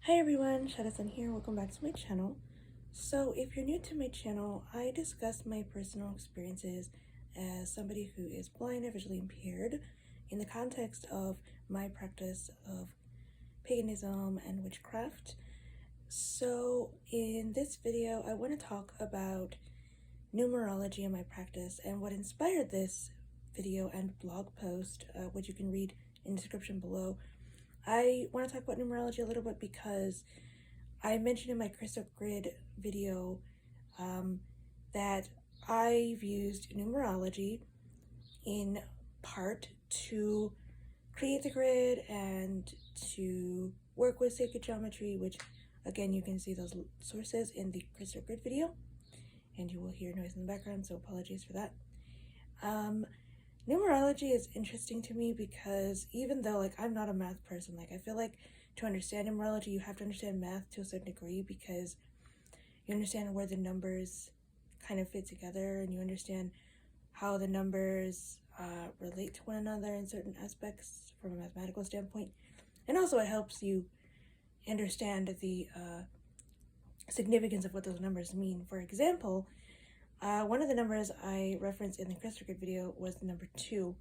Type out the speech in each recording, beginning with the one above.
Hi everyone, Shadowsun here. Welcome back to my channel. So if you're new to my channel, I discuss my personal experiences as somebody who is blind or visually impaired in the context of my practice of paganism and witchcraft. So in this video, I want to talk about numerology in my practice and what inspired this video and blog post, which you can read in the description below. I want to talk about numerology a little bit because I mentioned in my crystal grid video that I've used numerology in part to create the grid and to work with sacred geometry, which again you can see those sources in the crystal grid video, and you will hear noise in the background, so apologies for that. Numerology is interesting to me because even though I'm not a math person, I feel like to understand numerology you have to understand math to a certain degree, because you understand where the numbers kind of fit together and you understand how the numbers relate to one another in certain aspects from a mathematical standpoint, and also it helps you understand the significance of what those numbers mean. For example, one of the numbers I referenced in the crystal grid video was the number 2,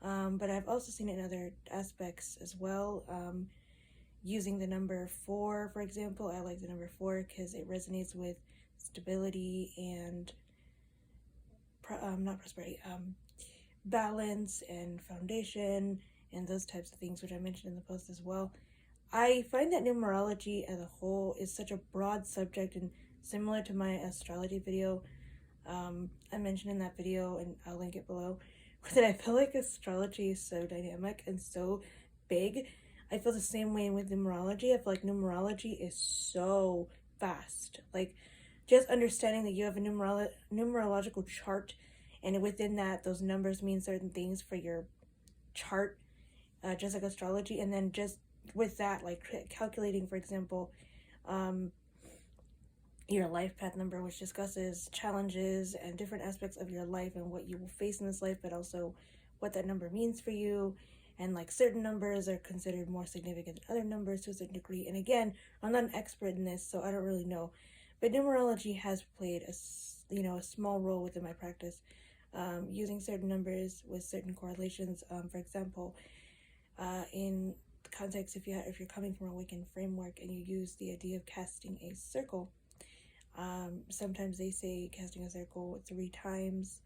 but I've also seen it in other aspects as well. Using the number 4, for example, I like the number 4 because it resonates with stability and not prosperity, balance and foundation and those types of things, which I mentioned in the post as well. I find that numerology as a whole is such a broad subject, and similar to my astrology video, I mentioned in that video, and I'll link it below, that I feel like astrology is so dynamic and so big. I feel the same way with numerology. I feel like numerology is so vast. Just understanding that you have a numerological chart, and within that, those numbers mean certain things for your chart, just like astrology. And then just with that, calculating, for example, your life path number, which discusses challenges and different aspects of your life and what you will face in this life, but also what that number means for you. And certain numbers are considered more significant than other numbers to a certain degree. And again, I'm not an expert in this, so I don't really know. But numerology has played a small role within my practice, using certain numbers with certain correlations. For example, in the context, if you're coming from a Wiccan framework and you use the idea of casting a circle, sometimes they say casting a circle 3 times,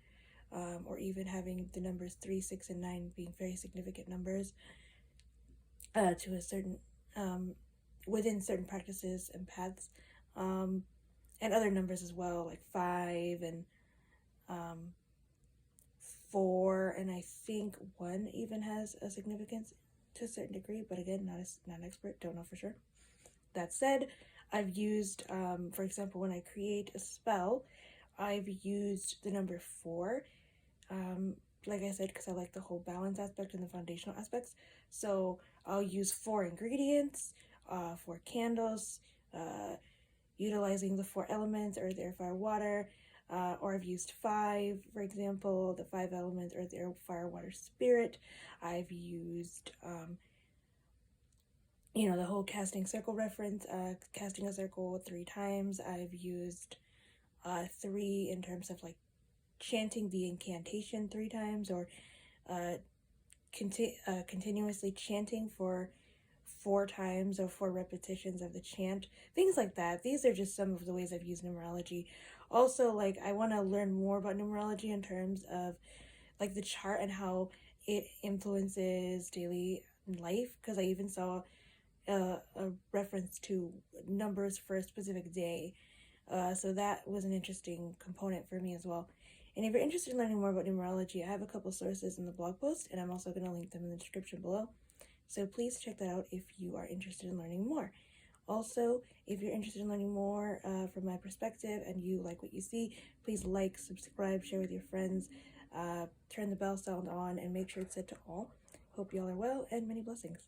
or even having the numbers 3, 6, and 9 being very significant numbers to a certain within certain practices and paths, and other numbers as well, like 5 and 4, and I think 1 even has a significance to a certain degree, but again, not an expert, don't know for sure. That said, I've used, for example, when I create a spell, I've used the number 4, like I said, because I like the whole balance aspect and the foundational aspects. So I'll use 4 ingredients, 4 candles, utilizing the 4 elements, earth, air, fire, water, or I've used 5, for example, the 5 elements, earth, air, fire, water, spirit. I've used, the whole casting circle reference, casting a circle 3 times. I've used 3 in terms of chanting the incantation 3 times, or continuously chanting for 4 times or 4 repetitions of the chant, things like that. These are just some of the ways I've used numerology. Also, I want to learn more about numerology in terms of the chart and how it influences daily life, because I even saw a reference to numbers for a specific day, so that was an interesting component for me as well. And if you're interested in learning more about numerology, I have a couple sources in the blog post, and I'm also going to link them in the description below, so please check that out if you are interested in learning more. Also, if you're interested in learning more from my perspective and you like what you see, please like, subscribe, share with your friends, turn the bell sound on, and make sure it's set to all. Hope you all are well, and many blessings.